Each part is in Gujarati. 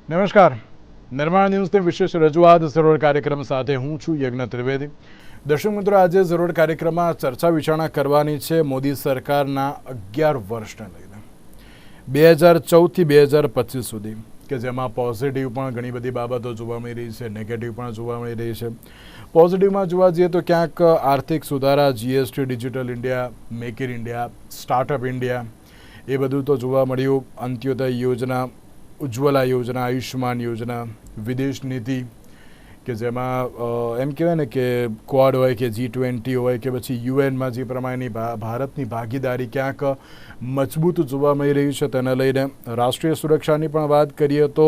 નમસ્કાર. નિર્માણ ન્યૂઝની વિશેષ રજૂઆત સરોવર કાર્યક્રમ સાથે હું છું યજ્ઞ ત્રિવેદી. દર્શક મિત્રો, આજે સરોવર કાર્યક્રમમાં ચર્ચા વિચારણા કરવાની છે મોદી સરકારના 11 વર્ષને લઈને 2014થી 2025 સુધી, કે જેમાં પોઝિટિવ પણ ઘણી બધી બાબતો જોવા મળી રહી છે, નેગેટિવ પણ જોવા મળી રહી છે. પોઝિટિવમાં જોવા જઈએ તો ક્યાંક આર્થિક સુધારા, GST, digital India, make in India, startup India, એ બધું તો જોવા મળ્યું. અંત્યોદય યોજના, ઉજ્જવલા યોજના, આયુષ્યમાન યોજના, વિદેશ નીતિ, કે જેમાં એમ કહેવાય ને કે ક્વાડ હોય કે G20 હોય કે પછી યુએનમાં જે પ્રમાણેની ભારતની ભાગીદારી ક્યાંક મજબૂત જોવા મળી રહ્યું છે. તેને લઈને રાષ્ટ્રીય સુરક્ષાની પણ વાત કરીએ તો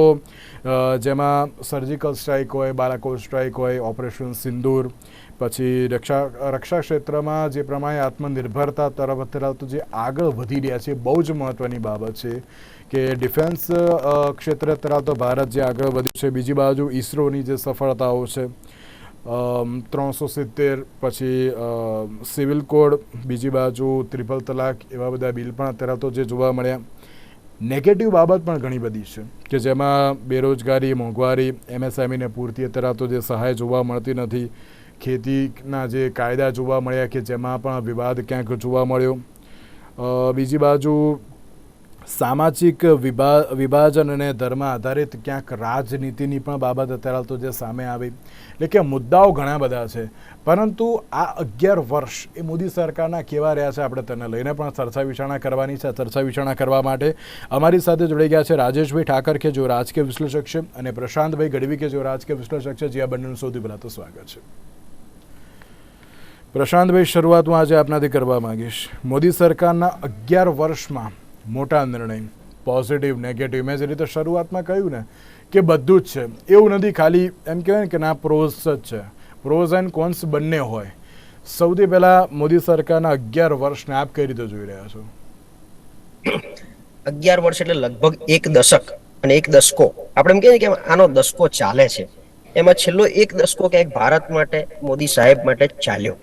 જેમાં સર્જિકલ સ્ટ્રાઇક હોય, બાલાકોટ સ્ટ્રાઇક હોય, ઓપરેશન સિંદૂર, પછી રક્ષા ક્ષેત્રમાં જે પ્રમાણે આત્મનિર્ભરતા તરફ ધરાવતું જે આગળ વધી રહ્યા છે, બહુ જ મહત્ત્વની બાબત છે કે ડિફેન્સ ક્ષેત્ર ધરાવતો ભારત જે આગળ વધ્યું છે. બીજી બાજુ ઇસરોની જે સફળતાઓ છે, 370, પછી સિવિલ કોડ, બીજી બાજુ ટ્રિપલ તલાક, એવા બધા બિલ પણ અત્યારે તો જે જોવા મળ્યા. નેગેટિવ બાબત પણ ઘણી બધી છે કે જેમાં બેરોજગારી, મોંઘવારી, MSMEને પૂરતી અત્યારે તો જે સહાય જોવા મળતી નથી, ખેતીના જે કાયદા જોવા મળ્યા કે જેમાં પણ વિવાદ ક્યાંક જોવા મળ્યો. બીજી બાજુ સામાજિક વિભાજન અને ધર્મ આધારિત ક્યાંક રાજનીતિની પણ બાબત અત્યારે તો જે સામે આવી. એટલે કે મુદ્દાઓ ઘણા બધા છે, પરંતુ આ 11 વર્ષ એ મોદી સરકારના કેવા રહ્યા છે, આપણે તેને લઈને પણ ચર્ચા વિચારણા કરવાની છે. ચર્ચા વિચારણા કરવા માટે અમારી સાથે જોડાઈ ગયા છે રાજેશભાઈ ઠાકર, કે જેઓ રાજકીય વિશ્લેષક છે, અને પ્રશાંતભાઈ ગઢવી, કે જેઓ રાજકીય વિશ્લેષક છે. જે આ બંનેનું સૌથી પહેલાં તો સ્વાગત છે. પ્રશાંતભાઈ, શરૂઆત હું આજે આપનાથી કરવા માંગીશ. મોદી સરકારના 11 વર્ષમાં મોટા નિર્ણય, પોઝિટિવ, નેગેટિવ, મેં જે રીતે શરૂઆતમાં કહ્યું ને કે બધું જ છે. એવું નથી ખાલી એમ કહેવાય ને કે ના પ્રોઝ જ છે, પ્રોઝ એન્ડ કોન્સ બંને હોય. સૌથી પહેલાં મોદી સરકારના 11 વર્ષને આપ કઈ રીતે જોઈ રહ્યા છો? 11 વર્ષ એટલે લગભગ એક દશક અને એક દશકો. આપણે એમ કહીએ કે આનો દશકો ચાલે છે, એમાં છેલ્લો એક દશકો ક્યાંક ભારત માટે, મોદી સાહેબ માટે ચાલ્યો.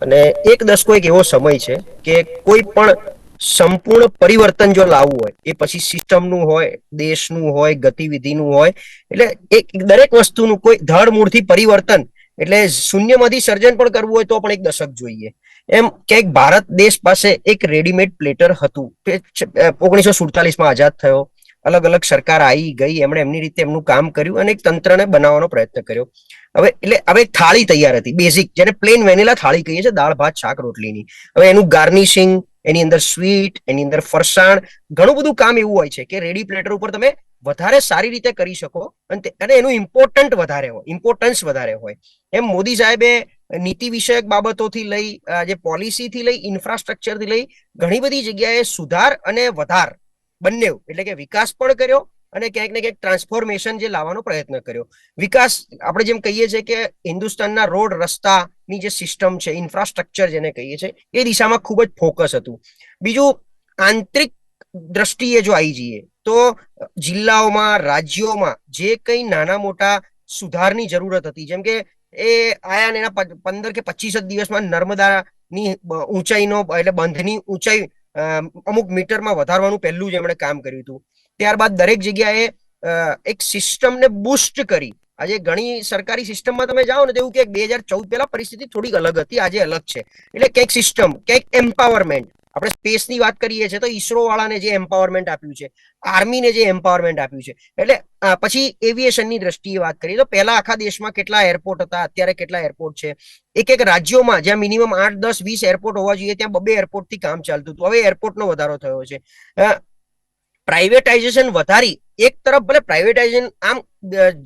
અને એક દશકો એક એવો સમય છે કે કોઈ પણ સંપૂર્ણ પરિવર્તન જો લાવવું હોય, એ પછી સિસ્ટમનું હોય, દેશનું હોય, ગતિવિધિનું હોય, એટલે એક દરેક વસ્તુનું કોઈ ધડ મૂળથી પરિવર્તન, એટલે શૂન્યમાંથી સર્જન પણ કરવું હોય તો પણ એક દશક જોઈએ. એમ ક્યાંક ભારત દેશ પાસે એક રેડીમેડ પ્લેટર હતું. 1947માં આઝાદ થયો, અલગ અલગ સરકાર આવી ગઈ, એમણે એમની રીતે એમનું કામ કર્યું અને એક તંત્રને બનાવવાનો પ્રયત્ન કર્યો. હવે થાળી તૈયાર હતી, બેઝિક, જેને પ્લેન વેનીલા થાળી કહીએ છીએ, દાળ ભાત શાક રોટલીની. હવે એનું ગાર્નિશિંગ, એની અંદર સ્વીટ, એની અંદર ફરસાણ, ઘણું બધું કામ એવું હોય છે કે રેડી પ્લેટર ઉપર તમે વધારે સારી રીતે કરી શકો અને એનું ઇમ્પોર્ટન્સ વધારે હોય. એમ મોદી સાહેબે નીતિ વિષયક બાબતોથી લઈ, જે પોલિસીથી લઈ, ઇન્ફ્રાસ્ટ્રક્ચરથી લઈ, ઘણી બધી જગ્યાએ સુધાર અને વધાર બંને, એટલે કે વિકાસ પણ કર્યો અને ક્યાંક ને ક્યાંક ટ્રાન્સફોર્મેશન જે લાવવાનો પ્રયત્ન કર્યો. વિકાસ, આપણે જેમ કહીએ છીએ કે હિન્દુસ્તાનના રોડ રસ્તાની જે સિસ્ટમ છે, ઇન્ફ્રાસ્ટ્રક્ચર જેને કહીએ છીએ, એ દિશામાં ખૂબ જ ફોકસ હતું. બીજું, આંતરિક દ્રષ્ટિએ જો આવી જઈએ તો જિલ્લાઓમાં, રાજ્યોમાં જે કંઈ નાના મોટા સુધારની જરૂરત હતી, જેમ કે એ આયા ને એના 15 કે 25 દિવસમાં નર્મદાની ઊંચાઈનો, એટલે બંધની ઊંચાઈ અમુક મીટરમાં વધારવાનું પહેલું જ એમણે કામ કર્યું હતું. ત્યારબાદ દરેક જગ્યાએ એક સિસ્ટમને બુસ્ટ કરી. આજે ઘણી સરકારી સિસ્ટમમાં તમે જાઓ ને તો એવું કે 2014 પહેલા પરિસ્થિતિ થોડીક અલગ હતી, આજે અલગ છે. એટલે ક્યાંક સિસ્ટમ, ક્યાંક એમ્પાવરમેન્ટ. આપણે સ્પેસની વાત કરીએ છીએ તો ઇસરો વાળાને જે એમ્પાવરમેન્ટ આપ્યું છે, આર્મીને જે એમ્પાવરમેન્ટ આપ્યું છે, એટલે પછી એવિએશનની દ્રષ્ટિએ વાત કરીએ તો પહેલા આખા દેશમાં કેટલા એરપોર્ટ હતા, અત્યારે કેટલા એરપોર્ટ છે. એક રાજ્યોમાં જ્યાં મિનિમમ 8, 10, 20 એરપોર્ટ હોવા જોઈએ, ત્યાં 2 એરપોર્ટથી કામ ચાલતું હતું. હવે એરપોર્ટનો વધારો થયો છે. પ્રાઇવેટાઇઝેશન વધારી, એક તરફ ભલે પ્રાઇવેટાઇઝેશન આમ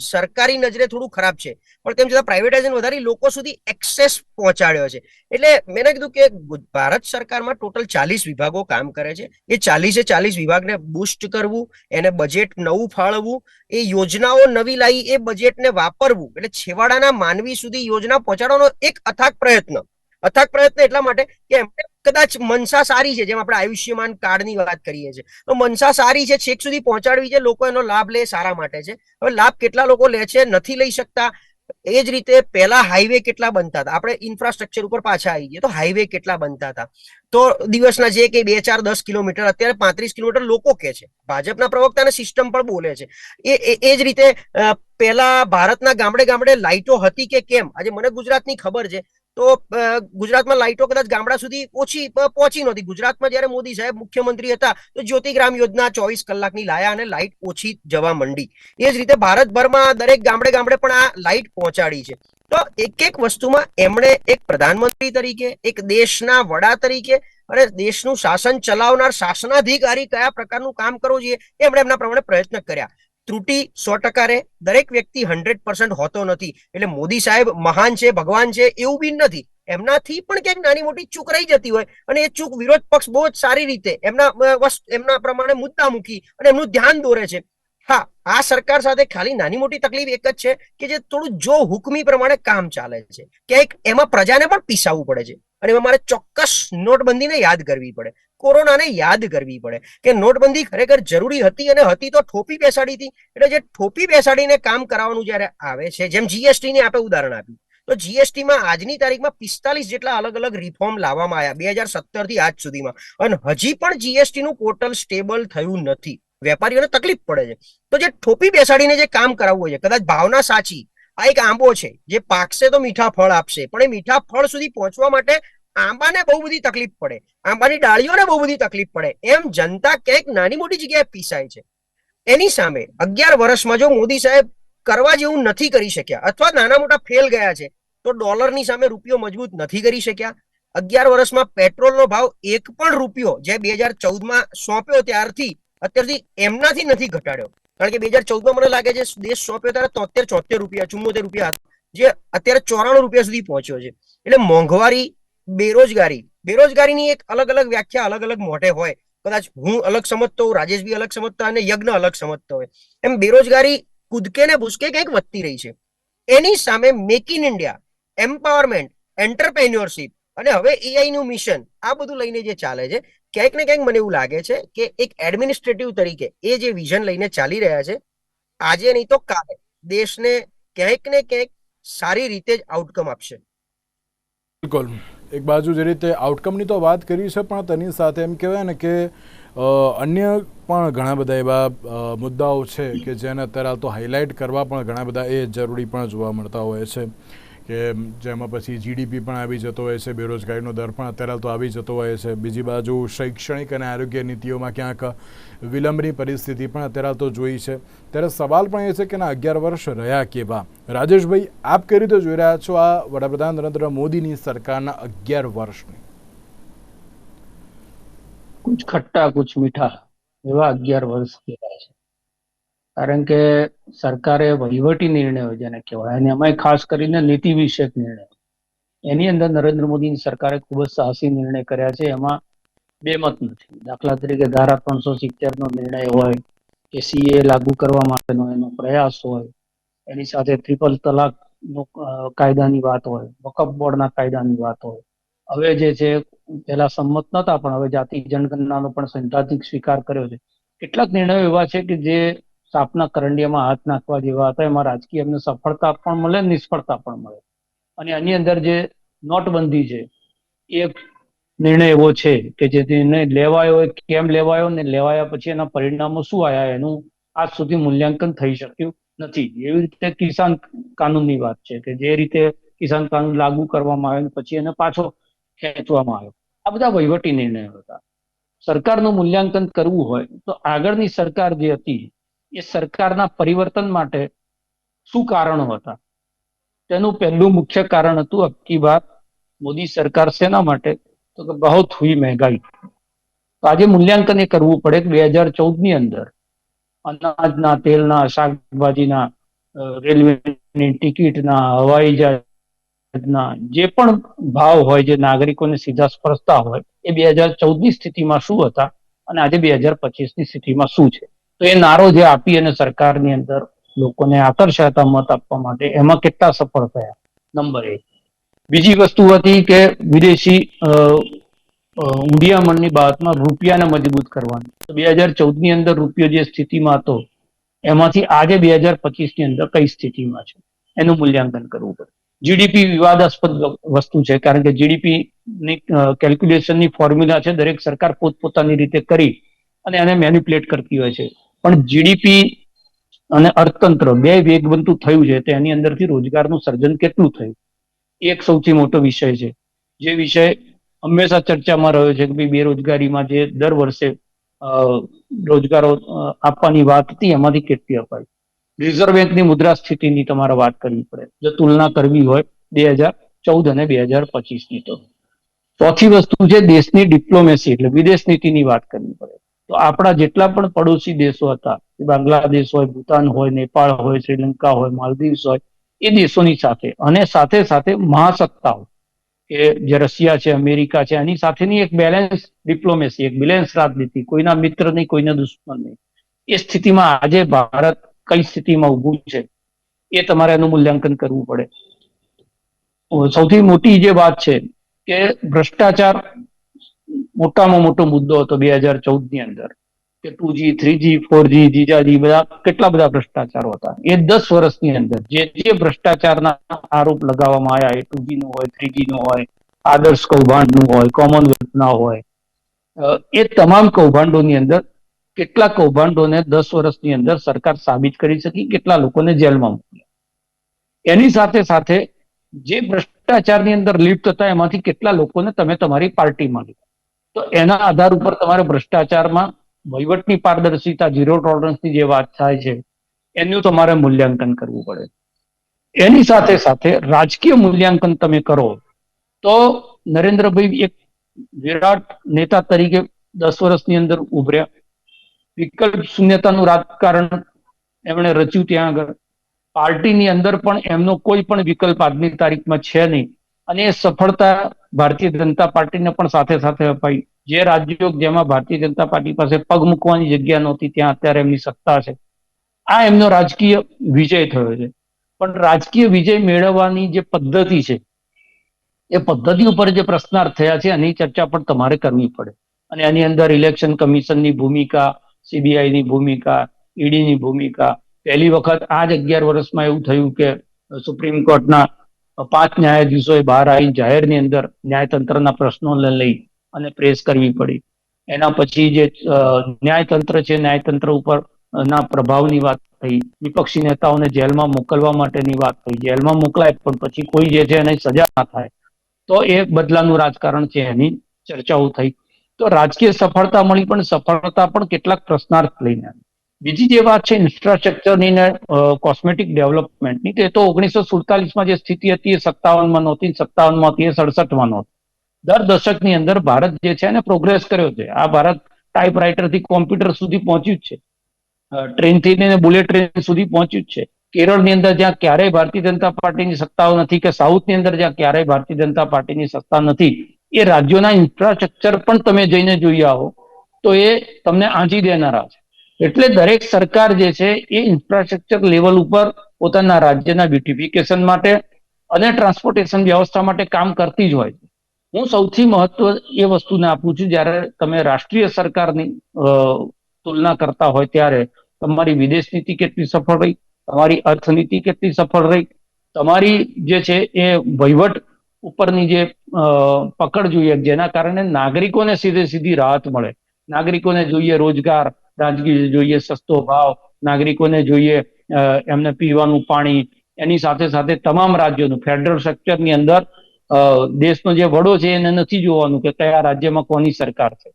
સરકારી નજરે થોડું ખરાબ છે, પણ તેમ છતાં પ્રાઇવેટાઇઝેશન વધારી લોકો સુધી એક્સેસ પહોંચાડ્યો છે. એટલે મેં કીધું કે ભારત સરકારમાં ટોટલ 40 વિભાગો કામ કરે છે. એ 40 વિભાગને બુસ્ટ કરવું, એને બજેટ નવું ફાળવવું, એ યોજનાઓ નવી લાવી, એ બજેટને વાપરવું, એટલે છેવાડાના માનવી સુધી યોજના પહોંચાડવાનો એક અથાગ પ્રયત્ન એટલા માટે કે એમને કદાચ મનસા સારી છે, જેમ આપણે આયુષ્યમાન કાર્ડની વાત કરીએ છીએ, તો મનસા સારી છે, છેક સુધી પહોંચાડવી છે, લોકો એનો લાભ લે, સારા માટે છે. હવે લાભ કેટલા લોકો લે છે, નથી લઈ શકતા, એ જ રીતે પહેલા હાઈવે કેટલા બનતા હતા, આપણે ઇન્ફ્રાસ્ટ્રક્ચર ઉપર પાછા આવી જઈએ તો હાઈવે કેટલા બનતા હતા, તો દિવસના જે કે 2 4 10 કિલોમીટર અત્યારે 35 કિલોમીટર લોકો કે છે, ભાજપના પ્રવક્તાને સિસ્ટમ પણ બોલે છે. એ જ રીતે પહેલા ભારતના ગામડે ગામડે લાઇટો હતી કે કેમ, આજે મને ગુજરાતની ખબર છે તો ગુજરાતમાં લાઇટો કદાચ ગામડા સુધી ઓછી પહોંચી નહોતી. ગુજરાતમાં જયારે મોદી સાહેબ મુખ્યમંત્રી હતા તો જ્યોતિગ્રામ યોજના 24 કલાકની લાયા અને લાઇટ ઓછી જવા માંડી. એ જ રીતે ભારતભરમાં દરેક ગામડે ગામડે પણ આ લાઇટ પહોંચાડી છે. તો એક એક વસ્તુમાં એમણે એક પ્રધાનમંત્રી તરીકે, એક દેશના વડા તરીકે અને દેશનું શાસન ચલાવનાર શાસનાધિકારી કયા પ્રકારનું કામ કરવું જોઈએ એમણે એમના પ્રમાણે પ્રયત્ન કર્યા. ત્રુટિ 100% રહે, દરેક વ્યક્તિ 100% હોતો નથી. એટલે મોદી સાહેબ મહાન છે, ભગવાન છે એવું બી નથી. એમનાથી પણ ક્યાંક નાની મોટી ચૂક રહી જતી હોય અને એ ચૂક વિરોધ પક્ષ બહુ જ સારી રીતે એમના પ્રમાણે મુદ્દા મૂકી અને એમનું ધ્યાન દોરે છે. હા, આ સરકાર સાથે ખાલી નાની મોટી તકલીફ એક જ છે કે જે થોડું જો હુકમી પ્રમાણે કામ ચાલે છે, ક્યાંક એમાં પ્રજાને પણ પીસાવવું પડે છે અને એમાં મારે ચોક્કસ નોટબંધીને યાદ કરવી પડે, કોરોનાને યાદ કરવી પડે કે નોટબંધી ખરેખર જરૂરી હતી અને હતી તો ઠોપી બેસાડી હતી. એટલે જે ઠોપી બેસાડીને કામ કરાવવાનું જયારે આવે છે, જેમ જીએસટી ની આપણે ઉદાહરણ આપ્યું, તો જીએસટીમાં આજની તારીખમાં 45 જેટલા અલગ અલગ રિફોર્મ લાવવામાં આવ્યા 2017 થી આજ સુધીમાં, અને હજી પણ જીએસટી નું પોર્ટલ સ્ટેબલ થયું નથી. વેપારીઓને તકલીફ પડે છે. તો જે ઠોપી બેસાડીને જે કામ કરાવવું હોય છે, કદાચ ભાવના સાચી, આ એક આંબો છે જે પાકશે તો મીઠા ફળ આપશે, પણ એ મીઠા ફળ સુધી પહોંચવા માટે આંબાને બહુ બધી તકલીફ પડે, આંબાની ડાળીઓને બહુ બધી તકલીફ પડે, એમ જનતા ક્યાંક નાની મોટી જગ્યાએ પીસાય છે. એની સામે 11 વર્ષમાં જો મોદી સાહેબ કરવા જેવું નથી કરી શક્યા અથવા નાના મોટા ફેલ ગયા છે, તો ડોલરની સામે રૂપિયો મજબૂત નથી કરી શક્યા. 11 વર્ષમાં પેટ્રોલનો ભાવ એક પણ રૂપિયો જે 2014માં સોંપ્યો ત્યારથી અત્યારથી એમનાથી નથી ઘટાડ્યો. કારણ કે 2014માં મને લાગે છે દેશ સોંપ્યો ત્યારે 73 74 રૂપિયા 74 રૂપિયા હતા, જે અત્યારે 94 રૂપિયા સુધી પહોંચ્યો છે. એટલે મોંઘવારી, બેરોજગારીની એક અલગ અલગ વ્યાખ્યા અલગ અલગ મોઢે હોય, કદાચ હું અલગ સમજતો હોઉં, રાજેશભાઈ અલગ સમજતા અને યજ્ઞ અલગ સમજતો હોય, એમ બેરોજગારી કૂદકે ને ભૂસકે કંઈક વધતી રહી છે. એની સામે make in India, empowerment, entrepreneurship અને હવે એઆઈ નું મિશન, આ બધું લઈને જે ચાલે છે, ક્યાંક ને ક્યાંક મને એવું લાગે છે કે એક એડમિનિસ્ટ્રેટિવ તરીકે એ જે વિઝન લઈને ચાલી રહ્યા છે, આજે નહીં તો કાલે દેશને ક્યાંક ને ક્યાંક સારી રીતે જ આઉટકમ આપશે. બિલકુલ, એક બાજુ જે રીતે આઉટકમની તો વાત કરી છે, પણ તેની સાથે એમ કહેવાય ને કે અન્ય પણ ઘણા બધા એવા મુદ્દાઓ છે કે જેને અત્યારે હાલ તો હાઇલાઇટ કરવા પણ ઘણા બધા એ જરૂરી પણ જોવા મળતા હોય છે કે જેમાં પછી જીડીપી પણ આવી જતો હોય છે, બેરોજગારીનો દર પણ અત્યારે હાલ તો આવી જતો હોય છે. બીજી બાજુ શૈક્ષણિક અને આરોગ્ય નીતિઓમાં ક્યાંક વિલંબની પરિસ્થિતિ પણ અત્યારે હાલ તો જોઈ છે. ત્યારે સવાલ પણ એ છે કે 11 વર્ષ રહ્યા કેવા. રાજેશભાઈ, આપ કઈ રીતે જોઈ રહ્યા છો આ વડાપ્રધાન નરેન્દ્ર મોદીની સરકારના 11 વર્ષની? કુછ ખટ્ટા કુછ મીઠા એવા 11 વર્ષ કહેવાય છે. કારણ કે સરકારે વહીવટી નિર્ણયો જેને કહેવાય, અને એમાંય ખાસ કરીને નીતિ વિષયક નિર્ણયો, એની અંદર નરેન્દ્ર મોદીની સરકારે ખૂબ જ સાહસી નિર્ણય કર્યા છે. એમાં બેમત નથી. દાખલા તરીકે ધારા 370 નો નિર્ણય હોય કે સીએ લાગુ કરવા માટેનો એનો પ્રયાસ હોય, એની સાથે ટ્રિપલ તલાક કાયદાની વાત હોય, વકફ બોર્ડના કાયદાની વાત હોય. હવે જે છે પહેલા સંમત નતા, પણ હવે જાતિ જનગણનાનો પણ સૈદ્ધાંતિક સ્વીકાર કર્યો છે. કેટલાક નિર્ણયો એવા છે કે જે સાપના કરંડિયામાં હાથ નાખવા જેવા હતા. એમાં રાજકીય એમને સફળતા પણ મળે, નિષ્ફળતા પણ મળે. અને આની અંદર જે નોટબંધી છે એ નિર્ણય એવો છે કે જે નિર્ણય લેવાયો હોય કેમ લેવાયો ને લેવાયા પછી એના પરિણામો શું આવ્યા એનું આજ સુધી મૂલ્યાંકન થઈ શક્યું નથી. એવી રીતે કિસાન કાનૂનની વાત છે કે જે રીતે કિસાન કાનૂન લાગુ કરવામાં આવ્યો પછી એને પાછો ખેંચવામાં આવ્યો. આ બધા વહીવટી નિર્ણયો હતા. સરકારનું મૂલ્યાંકન કરવું હોય તો આગળની સરકાર જે હતી એ સરકારના પરિવર્તન માટે શું કારણો હતા, તેનું પહેલું મુખ્ય કારણ હતું અબકી બાર મોદી સરકાર શેના માટે, તો કે બહુત હુઈ મહેંગાઈ. તો આજે મૂલ્યાંકન એ કરવું પડે કે 2014 ની અંદર અનાજના, તેલના, શાકભાજીના, રેલવેની ટિકિટના, હવાઈ જહાજના જે પણ ભાવ હોય જે નાગરિકોને સીધા સ્પર્શતા હોય એ 2014ની સ્થિતિમાં શું હતા અને આજે 2025ની સ્થિતિમાં શું છે. તો એ નારો જે આપી અને સરકારની અંદર લોકોને આકર્ષાયા હતા મત આપવા માટે, એમાં કેટલા સફળ થયા, નંબર 1. બીજી વસ્તુ હતી કે વિદેશી હુંડિયામણની બાબતમાં રૂપિયાને મજબૂત કરવાની. તો 2014ની અંદર રૂપિયો જે સ્થિતિમાં હતો એમાંથી આજે 2025ની અંદર કઈ સ્થિતિમાં છે. એનું મૂલ્યાંકન કરવું પડે. જીડીપી વિવાદાસ્પદ વસ્તુ છે, કારણ કે જીડીપી ની કેલ્ક્યુલેશનની ફોર્મ્યુલા છે, દરેક સરકાર પોતપોતાની રીતે કરી અને એને મેન્યુપ્યુલેટ કરતી હોય છે. પણ જીડીપી અને અર્થતંત્ર બે વેગવંતુ થયું છે, તેની અંદરથી રોજગારનું સર્જન કેટલું થયું એક સૌથી મોટો વિષય છે. જે વિષય હંમેશા ચર્ચામાં રહ્યો છે કે ભાઈ બેરોજગારીમાં જે દર વર્ષે રોજગારો આપવાની વાત હતી, એમાંથી કેટલી અપાઈ. રિઝર્વ બેંકની મુદ્રાસ્ફીતિની તમારે વાત કરવી પડે જો તુલના કરવી હોય 2014 અને 2025 ની. તો ચોથી વસ્તુ છે દેશની ડિપ્લોમેસી, એટલે વિદેશ નીતિની વાત કરવી પડે. તો આપણા જેટલા પણ પડોશી દેશો હતા, બાંગ્લાદેશ હોય, ભૂતાન હોય, નેપાળ હોય, શ્રીલંકા હોય, માલદીવ્સ હોય, એ દેશોની સાથે અને સાથે સાથે મહાસત્તાઓ કે જે રશિયા છે, અમેરિકા છે, એની સાથેની એક બેલેન્સ ડિપ્લોમેસી, એક બેલેન્સ રાજનીતિ, કોઈના મિત્ર નહીં, કોઈના દુશ્મન નહીં. એ સ્થિતિમાં આજે ભારત કઈ સ્થિતિમાં ઊભું છે એ તમારે એનું મૂલ્યાંકન કરવું પડે. સૌથી મોટી જે વાત છે કે ભ્રષ્ટાચાર મોટામાં મોટો મુદ્દો હતો 2014 ની અંદર, કે 2G 3G 4G જીજાજી બધા કેટલા બધા ભ્રષ્ટાચારો હતા. એ 10 વર્ષની અંદર જે ભ્રષ્ટાચારના આરોપ લગાવવામાં આવ્યા, એ 2G નો હોય, 3G નો હોય, આદર્શ કૌભાંડનું હોય, કોમનવેલ્થના હોય, એ તમામ કૌભાંડોની અંદર કેટલા કૌભાંડોને 10 વર્ષની અંદર સરકાર સાબિત કરી શકી, કેટલા લોકોને જેલમાં મોકલ્યા. એની સાથે સાથે જે ભ્રષ્ટાચારની અંદર લિપ્ત હતા એમાંથી કેટલા લોકોને તમે તમારી પાર્ટીમાં લીધા. તો એના આધાર ઉપર તમારે ભ્રષ્ટાચારમાં વહીવટની પારદર્શિતા, ઝીરો ટોલરન્સની જે વાત થાય છે, એનું તમારે મૂલ્યાંકન કરવું પડે. એની સાથે સાથે રાજકીય મૂલ્યાંકન તમે કરો તો નરેન્દ્રભાઈ એક વિરાટ નેતા તરીકે 10 વર્ષની અંદર ઉભર્યા. વિકલ્પ શૂન્યતાનું રાજકારણ એમણે રચ્યું. ત્યાં આગળ પાર્ટીની અંદર પણ એમનો કોઈ પણ વિકલ્પ આજની તારીખમાં છે નહીં, અને એ સફળતા ભારતીય જનતા પાર્ટીને પણ સાથે સાથે અપાઈ. જે રાજ્યો જેમાં ભારતીય જનતા પાર્ટી પાસે પગ મૂકવાની જગ્યા નહોતી, ત્યાં અત્યારે એમની સત્તા છે. આ એમનો રાજકીય વિજય થયો છે. પણ રાજકીય વિજય મેળવવાની જે પદ્ધતિ છે, એ પદ્ધતિ ઉપર જે પ્રશ્નાર્થ થયા છે એની ચર્ચા પણ તમારે કરવી પડે. અને એની અંદર ઇલેક્શન કમિશનની ભૂમિકા, સીબીઆઈની ભૂમિકા, ઈડીની ભૂમિકા. પહેલી વખત આ જ 11 વર્ષમાં એવું થયું કે સુપ્રીમ કોર્ટના 5 ન્યાયાધીશોએ બહાર આવી જાહેરની અંદર ન્યાયતંત્રના પ્રશ્નોને લઈ અને પ્રેસ કરવી પડી. એના પછી જે ન્યાયતંત્ર છે, ન્યાયતંત્ર ઉપર ના પ્રભાવની વાત થઈ, વિપક્ષી નેતાઓને જેલમાં મોકલવા માટેની વાત થઈ. જેલમાં મોકલાય પણ પછી કોઈ જે છે એને સજા ના થાય, તો એ બદલાનું રાજકારણ છે, એની ચર્ચાઓ થઈ. તો રાજકીય સફળતા મળી, પણ સફળતા પણ કેટલાક પ્રશ્નાર્થ લઈને. બીજી જે વાત છે ઇન્ફ્રાસ્ટ્રક્ચરની ને કોસ્મેટિક ડેવલપમેન્ટની, તો 1947માં જે સ્થિતિ હતી એ 57માં નહોતી, 57માં હતી એ 67માં નહોતી. દર દશકની અંદર ભારત જે છે એને પ્રોગ્રેસ કર્યો છે. આ ભારત ટાઈપરાઇટરથી કોમ્પ્યુટર સુધી પહોંચ્યું જ છે, ટ્રેનથી લઈને બુલેટ ટ્રેન સુધી પહોંચ્યું જ છે. કેરળની અંદર જ્યાં ક્યારેય ભારતીય જનતા પાર્ટીની સત્તાઓ નથી, કે સાઉથની અંદર જ્યાં ક્યારેય ભારતીય જનતા પાર્ટીની સત્તા નથી, એ રાજ્યોના ઇન્ફ્રાસ્ટ્રક્ચર પણ તમે જઈને જોઈ આવો તો એ તમને આંચી દેનારા છે. એટલે દરેક સરકાર જે છે એ ઇન્ફ્રાસ્ટ્રક્ચર લેવલ ઉપર પોતાના રાજ્યના બ્યુટિફિકેશન માટે અને ટ્રાન્સપોર્ટેશન વ્યવસ્થા માટે કામ કરતી જ હોય છે. હું સૌથી મહત્વ એ વસ્તુને આપું છું, જ્યારે તમે રાષ્ટ્રીય સરકારની તુલના કરતા હોય ત્યારે તમારી વિદેશ નીતિ કેટલી સફળ રહી, તમારી અર્થનીતિ કેટલી સફળ રહી, તમારી જે છે એ વહીવટ ઉપરની જે પકડ જોઈએ, જેના કારણે નાગરિકોને સીધી રાહત મળે. નાગરિકોને જોઈએ રોજગાર, નાગરિકોને જોઈએ સસ્તો ભાવ, નાગરિકોને જોઈએ એમને પીવાનું પાણી. એની સાથે સાથે તમામ રાજ્યોનું ફેડરલ સ્ટ્રક્ચરની અંદર દેશનો જે વડો છે એને નથી જોવાનું કે કયા રાજ્યમાં કોની સરકાર છે.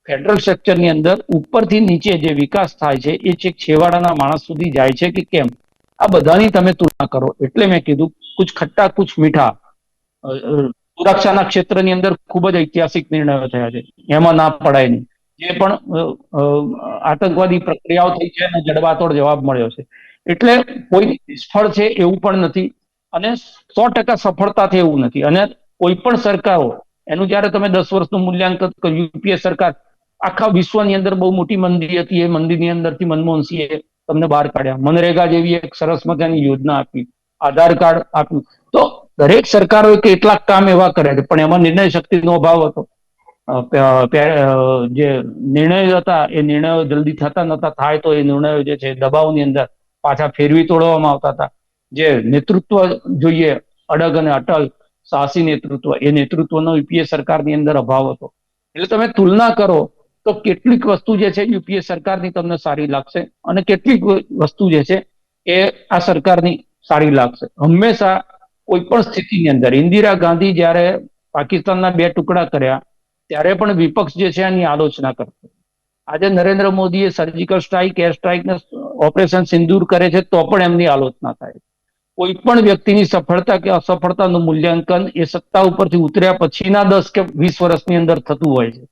ફેડરલ સ્ટ્રક્ચરની અંદર ઉપરથી નીચે જે વિકાસ થાય છે એ છેક છેવાડાના માણસ સુધી જાય છે કે કેમ, આ બધાની તમે તુલના કરો. એટલે મેં કીધું કુછ ખટ્ટા કુછ મીઠા. સુરક્ષાના ક્ષેત્રની અંદર ખૂબ જ ઐતિહાસિક નિર્ણયો થયા છે, એમાં ના પડાય નહીં. જે પણ આતંકવાદી પ્રક્રિયાઓ થઈ છે એને જડબાતોડ જવાબ મળ્યો છે. એટલે કોઈ નિષ્ફળ છે એવું પણ નથી, અને 100% સફળતા છે એવું નથી. અને કોઈ પણ સરકારો એનું જયારે તમે 10 વર્ષનું મૂલ્યાંકન કર્યું, યુપીએ સરકાર આખા વિશ્વની અંદર બહુ મોટી મંદી હતી, એ મંદીની અંદરથી મનમોહનસિંહે તમને બહાર કાઢ્યા. મનરેગા જેવી એક સરસ મજાની યોજના આપી, આધાર કાર્ડ આપ્યું. તો દરેક સરકારોએ કેટલાક કામ એવા કર્યા છે, પણ એમાં નિર્ણય શક્તિનો અભાવ હતો. જે નિર્ણયો હતા એ નિર્ણયો જલ્દી થતા નતા, થાય તો એ નિર્ણયો જે છે દબાવની અંદર પાછા ફેરવી તોડવામાં આવતા હતા. જે નેતૃત્વ જોઈએ અડગ અને અટલ સાહસી નેતૃત્વ, એ નેતૃત્વનો યુપીએ સરકારની અંદર અભાવ હતો. એટલે તમે તુલના કરો તો કેટલીક વસ્તુ જે છે યુપીએ સરકારની તમને સારી લાગશે અને કેટલીક વસ્તુ જે છે એ આ સરકારની સારી લાગશે. હંમેશા કોઈ પણ સ્થિતિની અંદર ઇન્દિરા ગાંધી જ્યારે પાકિસ્તાનના 2 ટુકડા કર્યા ત્યારે પણ વિપક્ષ જે છે એની આલોચના કરતો. આજે નરેન્દ્ર મોદીએ સર્જિકલ સ્ટ્રાઇક, એર સ્ટ્રાઇક ને ઓપરેશન સિંદૂર કરે છે તો પણ એમની આલોચના થાય. કોઈ પણ વ્યક્તિની સફળતા કે અસફળતાનું મૂલ્યાંકન એ સત્તા ઉપરથી ઉતર્યા પછીના 10 કે 20 વર્ષની અંદર થતું હોય છે.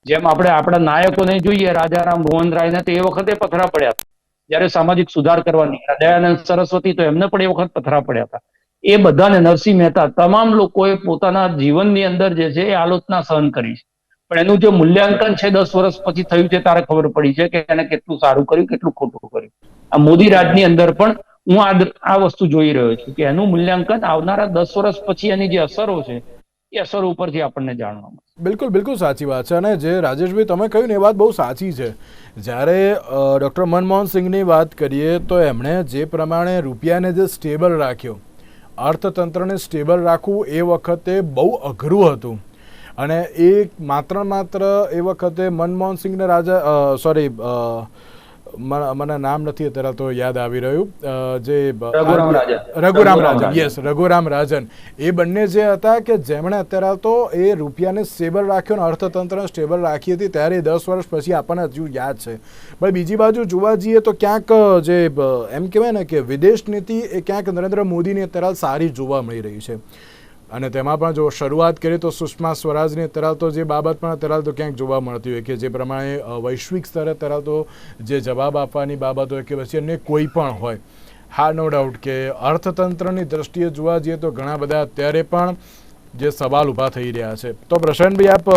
જેમ આપણે આપણા નાયકોને જોઈએ, રાજારામ મોહન રાયને તો એ વખતે પથરા પડ્યા હતા જ્યારે સામાજિક સુધાર કરવા નીકળ્યા. દયાનંદ સરસ્વતી તો એમને પણ એ વખત પથરા પડ્યા હતા. એ બધાને, નરસિંહ મહેતા, તમામ લોકોએ પોતાના જીવનની અંદર જે છે એ આલોચના સહન કરી છે. પણ એનું જે મૂલ્યાંકન છે 10 વર્ષ પછી થયું છે ત્યારે ખબર પડી છે કે એને કેટલું સારું કર્યું, કેટલું ખોટું કર્યું. આ મોદી રાજની અંદર પણ હું આ વસ્તુ જોઈ રહ્યો છું કે એનું મૂલ્યાંકન આવનારા 10 વર્ષ પછી એની જે અસરો છે એ અસરો ઉપરથી આપણને જાણવા મળે. બિલકુલ બિલકુલ સાચી વાત છે. અને જે રાજેશભાઈ તમે કહ્યું ને એ વાત બહુ સાચી છે. જ્યારે ડૉક્ટર મનમોહન સિંહની વાત કરીએ તો એમણે જે પ્રમાણે રૂપિયાને જે સ્ટેબલ રાખ્યો, અર્થતંત્રને સ્ટેબલ રાખવું એ વખતે બહુ અઘરું હતું. અને એ માત્ર એ વખતે મનમોહન સિંહને મને નામ નથી અત્યારે તો યાદ આવી રહ્યું, જે રઘુરામ રાજન, યસ, રઘુરામ રાજન, એ બંને જે હતા કે જેમણે અત્યારે તો એ રૂપિયાને સ્ટેબલ રાખ્યો અને અર્થતંત્રને સ્ટેબલ રાખી હતી ત્યારે 10 વર્ષ પછી આપણને હજુ યાદ છે. પણ બીજી બાજુ જોવા જઈએ તો ક્યાંક જે એમ કહેવાય ને કે વિદેશ નીતિ એ ક્યાંક નરેન્દ્ર મોદીની અત્યારે સારી જોવા મળી રહી છે. અને તેમાં પણ જો શરૂઆત કરીએ તો સુષ્મા સ્વરાજની અત્યારે તો જે બાબત પણ અત્યારે તો ક્યાંક જોવા મળતી હોય કે જે પ્રમાણે વૈશ્વિક સ્તરે અત્યારે તો જે જવાબ આપવાની બાબત હોય કે પછી અન્ય કોઈ પણ હોય, હા, નો ડાઉટ કે અર્થતંત્રની દ્રષ્ટિએ જોવા જઈએ તો ઘણા બધા અત્યારે પણ જે સવાલ ઊભા થઈ રહ્યા છે. તો પ્રશાંતભાઈ, આપ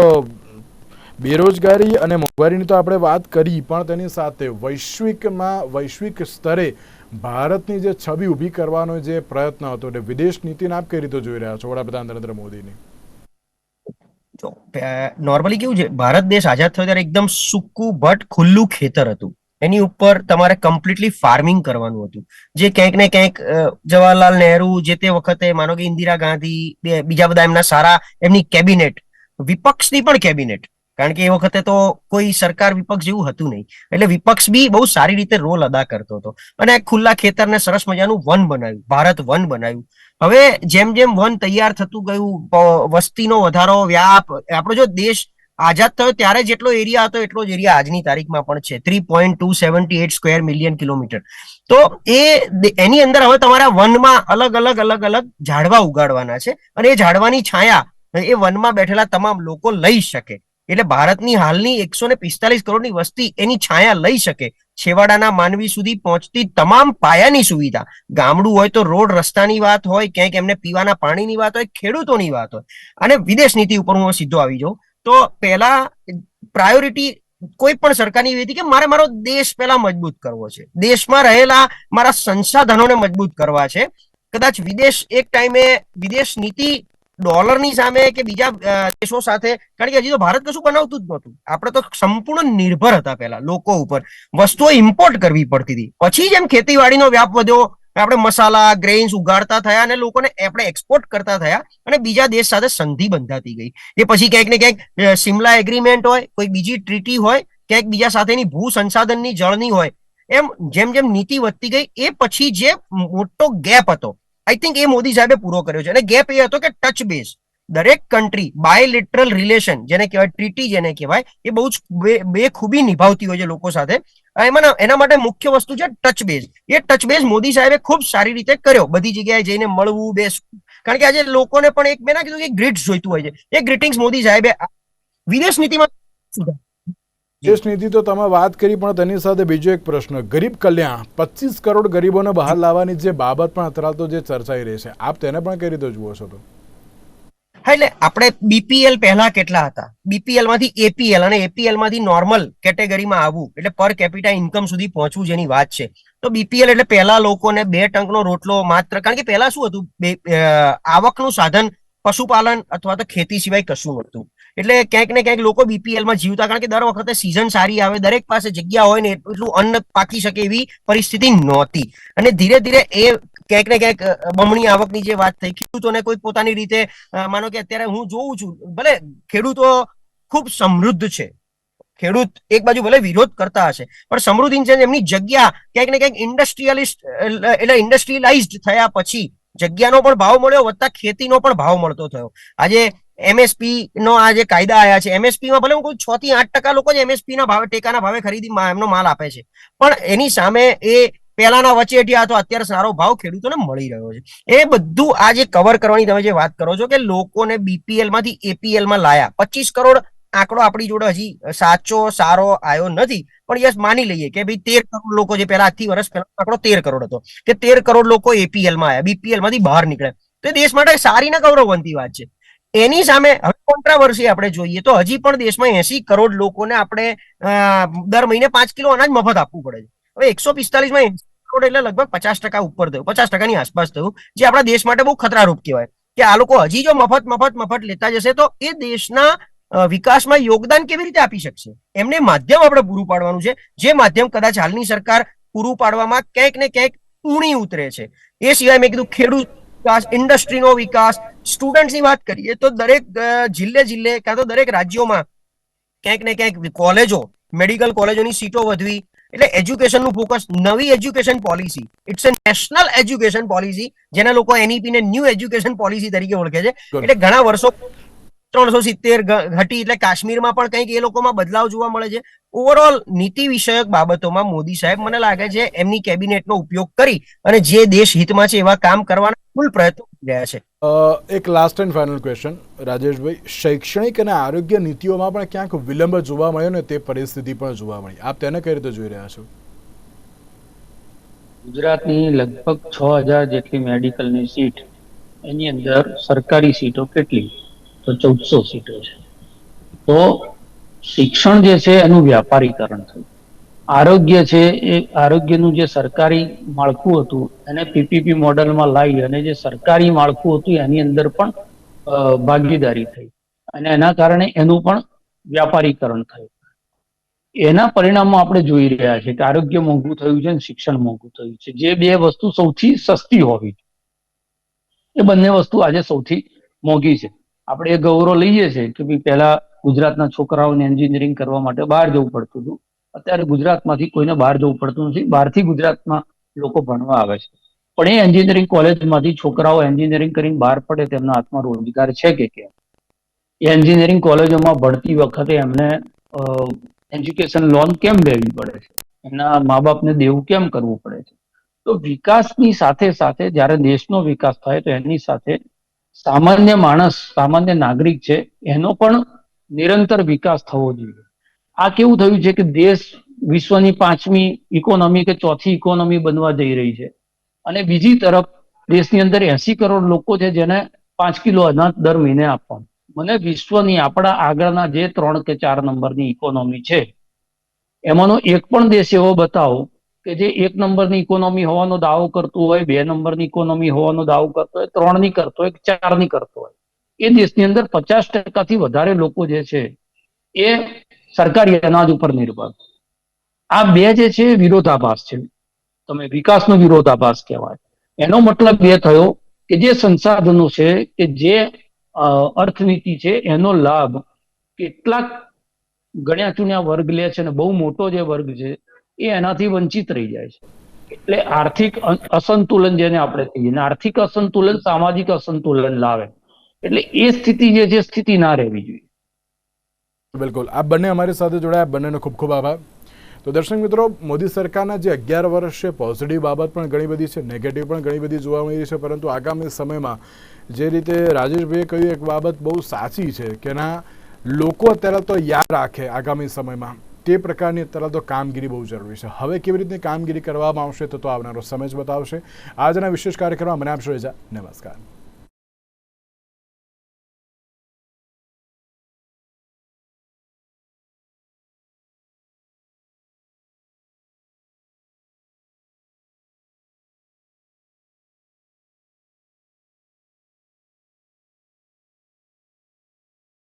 બેરોજગારી અને મોંઘવારીની તો આપણે વાત કરી, પણ તેની સાથે વૈશ્વિક સ્તરે ભારતની જે છબી ઊભી કરવાનો જે પ્રયત્ન હતો એટલે વિદેશ નીતિને આપ કઈ રીતે જોઈ રહ્યા છો વડાપ્રધાન નરેન્દ્ર મોદીની? નોર્મલી કેવું છે, ભારત દેશ આઝાદ થયો ત્યારે એકદમ સૂકું બટ ખુલ્લું ખેતર હતું. એની ઉપર તમારે કમ્પ્લીટલી ફાર્મિંગ કરવાનું હતું. જે ક્યાંક ને ક્યાંક જવાહરલાલ નહેરુ, જે તે વખતે માનો કે ઇન્દિરા ગાંધી, બીજા બધા એમના સારા, એમની કેબિનેટ, વિપક્ષની પણ કેબિનેટ, કારણ કે એ વખતે તો કોઈ સરકાર વિપક્ષ જેવું હતું નહીં, એટલે વિપક્ષ બી બહુ સારી રીતે રોલ અદા કરતો હતો. અને ખુલ્લા ખેતરને સરસ મજાનું વન બનાવ્યું, ભારત વન બનાવ્યું. હવે જેમ જેમ વન તૈયાર થતું ગયું, વસ્તીનો વધારો, વ્યાપ, આપણો જો દેશ આઝાદ થયો ત્યારે જેટલો એરિયા હતો એટલો જ એરિયા આજની તારીખમાં પણ છે, 3.278 સ્ક્વેર મિલિયન કિલોમીટર. તો એની અંદર હવે તમારા વનમાં અલગ અલગ ઝાડવા ઉગાડવાના છે અને એ ઝાડવાની છાયા એ વનમાં બેઠેલા તમામ લોકો લઈ શકે. એટલે ભારતની હાલની 145 કરોડની વસ્તી એની છાયા લઈ શકે. છેવાડાના માનવી સુધી પહોંચતી તમામ પાયાની સુવિધા, ગામડું હોય તો રોડ રસ્તાની વાત હોય, ક્યાંક એમને પીવાના પાણીની વાત હોય, ખેડૂતોની વાત હોય. અને વિદેશ નીતિ ઉપર હું સીધો આવી જાઉં તો પહેલા પ્રાયોરિટી કોઈ પણ સરકારની એવી હતી કે મારે મારો દેશ પહેલા મજબૂત કરવો છે, દેશમાં રહેલા મારા સંસાધનોને મજબૂત કરવા છે. કદાચ એક ટાઈમે વિદેશ નીતિ ડોલરની સામે કે બીજા દેશો સાથે, કારણ કે હજી તો ભારત કશું બનાવતું જ નહોતું, આપણે તો સંપૂર્ણ નિર્ભર હતા પહેલા લોકો ઉપર, વસ્તુઓ ઇમ્પોર્ટ કરવી પડતી હતી. પછી જેમ ખેતીવાડીનો વ્યાપ વધ્યો, આપણે મસાલા, ગ્રેઇન્સ ઉગાડતા થયા અને લોકોને આપણે એક્સપોર્ટ કરતા થયા અને બીજા દેશ સાથે સંધિ બંધાતી ગઈ. એ પછી ક્યાંક ને ક્યાંક સિમલા એગ્રીમેન્ટ હોય, કોઈ બીજી ટ્રીટી હોય, ક્યાંક બીજા સાથેની ભૂ સંસાધનની જળની હોય, એમ જેમ જેમ નીતિ વધતી ગઈ એ પછી જે મોટો ગેપ હતો, આઈ થિંક એ મોદી સાહેબે પૂરો કર્યો છે. અને ગેપ એ હતો કે ટચ બેઝ, દરેક કન્ટ્રી બાયલેટરલ રિલેશન જેને કહેવાય, ટ્રીટી જેને કહેવાય, એ બહુ જ બે ખૂબી નિભાવતી હોય છે લોકો સાથે. એના માટે મુખ્ય વસ્તુ છે ટચ બેઝ. એ ટચ બેઝ મોદી સાહેબે ખૂબ સારી રીતે કર્યો, બધી જગ્યાએ જઈને મળવું, બેસવું. કારણ કે આજે લોકોને પણ એક મેં ના કીધું કે ગ્રીટ્સ જોઈતું હોય છે, એ ગ્રીટિંગ્સ મોદી સાહેબે વિદેશ નીતિમાં. વિદેશ નીતિ તો તમે વાત કરી, પણ તેની સાથે બીજો એક પ્રશ્ન, ગરીબ કલ્યાણ, 25 કરોડ ગરીબોને બહાર લાવવાની જે બાબત પણ અત્યારે તો જે ચર્ચાઈ રહી છે, આપ તેને પણ કઈ રીતે જુઓ છો? તો હા, એટલે આપણે બીપીએલ પહેલા કેટલા હતા, બીપીએલ માંથી એપીએલ અને એપીએલ માંથી નોર્મલ કેટેગરીમાં આવવું, એટલે પર કેપિટા ઇન્કમ સુધી પહોંચવું જેની વાત છે. તો બીપીએલ એટલે પહેલા લોકોને 2 ટંકનો રોટલો માત્ર, કારણ કે પહેલા શું હતું, આવકનું સાધન પશુપાલન અથવા તો ખેતી સિવાય કશું નહોતું. એટલે ક્યાંક ને ક્યાંક લોકો બીપીએલમાં જીવતા, કારણ કે દર વખતે સિઝન સારી આવે, દરેક પાસે જગ્યા હોય ને એટલું અન્ન પાકી શકે એવી પરિસ્થિતિ નહોતી. અને ધીરે ધીરે એ ક્યાંક ને ક્યાંક બમણી આવકની જે વાત થઈ, ખેડૂતોને કોઈ પોતાની રીતે માનો કે અત્યારે હું જોઉં છું, ભલે ખેડૂતો ખૂબ સમૃદ્ધ છે, ખેડૂત એક બાજુ ભલે વિરોધ કરતા હશે પણ સમૃદ્ધિ છે, એમની જગ્યા ક્યાંક ને ક્યાંક ઇન્ડસ્ટ્રીયલાઇઝડ થયા પછી જગ્યાનો પણ ભાવ મળ્યો, વત્તા ખેતીનો પણ ભાવ મળતો થયો. આજે એમએસપી નો આ જે કાયદા આવ્યા છે, એમએસપી માં ભલે હું કોઈ 6 થી 8% લોકો જ એમએસપી ના ભાવે, ટેકાના ભાવે ખરીદી એમનો માલ આપે છે, પણ એની સામે એ પહેલાના વચેટિયા અથવા અત્યારે સારો ભાવ ખેડૂતોને મળી રહ્યો છે. એ બધું આ જે કવર કરવાની તમે જે વાત કરો છો કે લોકોને બીપીએલ માંથી એપીએલ માં લાયા, 25 કરોડ આંકડો આપણી જોડે હજી સાચો સારો આવ્યો નથી, પણ યસ માની લઈએ કે ભાઈ 13 કરોડ લોકો, જે પહેલા 8 વર્ષ પહેલા આંકડો 13 કરોડ હતો, કે 13 કરોડ લોકો એપીએલ માં આવ્યા, બીપીએલ માંથી બહાર નીકળ્યા. તો એ દેશ માટે સારી ને ગૌરવવંતી વાત છે. એની સામે હવે કોન્ટ્રાવર્સી આપણે જોઈએ તો હજી પણ દેશમાં 80 કરોડ લોકોને આપણે દર મહિને 5 કિલો અનાજ મફત આપવું પડે છે. હવે 145 માં 80 કરોડ એટલે લગભગ 50% ઉપર થયું, 50%ની આસપાસ થયું, જે આપણા દેશ માટે બહુ ખતરારૂપ કહેવાય કે આ લોકો હજી જો મફત લેતા જશે તો એ દેશના વિકાસમાં યોગદાન કેવી રીતે આપી શકશે? એમને માધ્યમ આપણે પૂરું પાડવાનું છે, જે માધ્યમ કદાચ હાલની સરકાર પૂરું પાડવામાં ક્યાંક ને ક્યાંક ઊણી ઉતરે છે. એ સિવાય મેં કીધું ખેડૂત વિકાસ, ઇન્ડસ્ટ્રીનો વિકાસ, સ્ટુડન્ટ્સની વાત કરીએ તો દરેક જિલ્લે કાં તો દરેક રાજ્યોમાં ક્યાંક ને ક્યાંક કોલેજો, મેડિકલ કોલેજોની સીટો વધવી, એટલે એજ્યુકેશનનું ફોકસ, નવી education policy, it's a national education policy, જેના લોકો એનઈપી ને ન્યૂ એજ્યુકેશન પોલિસી તરીકે ઓળખે છે. એટલે ઘણા વર્ષો 370 ઘટી, એટલે કાશ્મીરમાં પણ કંઈક એ લોકોમાં બદલાવ જોવા મળે છે. ઓવરઓલ નીતિ વિષયક બાબતોમાં મોદી સાહેબ મને લાગે છે એમની કેબિનેટનો ઉપયોગ કરી અને જે દેશ હિતમાં છે એવા કામ કરવાના ફૂલ પ્રયત્નો કરી રહ્યા છે. એક last and final question Rajeshbhai, શૈક્ષણિક અને આરોગ્ય નીતિઓમાં પણ ક્યાંક વિલંબ જોવા મળ્યો ને તે પરિસ્થિતિ પણ જોવા મળી, આપ તેને કઈ રીતે જોઈ રહ્યા છો? ગુજરાતની લગભગ 6000 જેટલી મેડિકલની સીટ, એની અંદર સરકારી સીટો કેટલી? તો 1400 સીટો છે. તો શિક્ષણ જે છે એનું વ્યાપારીકરણ થયું. આરોગ્ય છે એ આરોગ્યનું જે સરકારી માળખું હતું એને પીપીપી મોડેલમાં લાવી અને જે સરકારી માળખું હતું એની અંદર પણ ભાગીદારી થઈ અને એના કારણે એનું પણ વ્યાપારીકરણ થયું. એના પરિણામો આપણે જોઈ રહ્યા છીએ કે આરોગ્ય મોંઘું થયું છે અને શિક્ષણ મોંઘું થયું છે. જે બે વસ્તુ સૌથી સસ્તી હોવી એ બંને વસ્તુ આજે સૌથી મોંઘી છે. આપણે એ ગૌરવ લઈએ છીએ કે ભાઈ પહેલા ગુજરાતના છોકરાઓને એન્જિનિયરિંગ કરવા માટે બહાર જવું પડતું હતું, અત્યારે ગુજરાતમાંથી કોઈને બહાર જવું પડતું નથી, બહારથી ગુજરાતમાં લોકો ભણવા આવે છે. પણ એ એન્જિનિયરિંગ કોલેજમાંથી છોકરાઓ એન્જિનિયરિંગ કરીને બહાર પડે તેમના હાથમાં રોજગાર છે કે કેમ? એ એન્જિનિયરિંગ કોલેજોમાં ભણતી વખતે એમને એજ્યુકેશન લોન કેમ લેવી પડે છે? એમના મા બાપને દેવું કેમ કરવું પડે છે? તો વિકાસની સાથે સાથે જ્યારે દેશનો વિકાસ થાય તો એની સાથે સામાન્ય માણસ, સામાન્ય નાગરિક છે એનો પણ નિરંતર વિકાસ થવો જોઈએ. આ કેવું થયું છે કે દેશ વિશ્વની 5મી ઇકોનોમી કે 4થી ઇકોનોમી બનવા જઈ રહી છે અને બીજી તરફ દેશની અંદર 80 કરોડ લોકો છે જેને 5 કિલો અનાજ દર મહિને આપવાનું. મને વિશ્વની આપણા આગળના જે 3 કે 4 નંબરની ઇકોનોમી છે એમાંનો એક પણ દેશ એવો બતાવો કે જે 1 નંબરની ઇકોનોમી હોવાનો દાવો કરતું હોય, 2 નંબરની ઇકોનોમી હોવાનો દાવો કરતો હોય, 3ની કરતો હોય, 4ની કરતો હોય. એ દેશની અંદર 50% વધારે લોકો જે છે એ સરકારી અનાજ ઉપર નિર્ભર. આ બે જે છે વિરોધાભાસ છે. તમે વિકાસનો વિરોધાભાસ કહેવાય. એનો મતલબ એ થયો કે જે સંસાધનો છે કે જે અર્થનીતિ છે એનો લાભ કેટલાક ગણ્યા ચૂન્યા વર્ગ લે છે અને બહુ મોટો જે વર્ગ છે એ એનાથી વંચિત રહી જાય છે. એટલે આર્થિક અસંતુલન જેને આપણે કહીએ, આર્થિક અસંતુલન સામાજિક અસંતુલન લાવે. એટલે એ સ્થિતિ જે છે સ્થિતિ ના રહેવી જોઈએ. બિલકુલ, આપ બંને અમારી સાથે જોડાયા, બંનેનો ખૂબ ખૂબ આભાર. તો દર્શક મિત્રો, મોદી સરકારના જે 11 વર્ષ છે, પોઝિટિવ બાબત પણ ઘણી બધી છે, નેગેટિવ પણ ઘણી બધી જોવા મળી છે, પરંતુ આગામી સમયમાં જે રીતે રાજેશભાઈએ કહ્યું એક બાબત બહુ સાચી છે કે ના લોકો અત્યારે તો યાદ રાખે આગામી સમયમાં, તે પ્રકારની અત્યારે તો કામગીરી બહુ જરૂરી છે. હવે કેવી રીતની કામગીરી કરવામાં આવશે તો આવનારો સમય જ બતાવશે. આજના વિશેષ કાર્યક્રમમાં મને આપશો રજા. નમસ્કાર.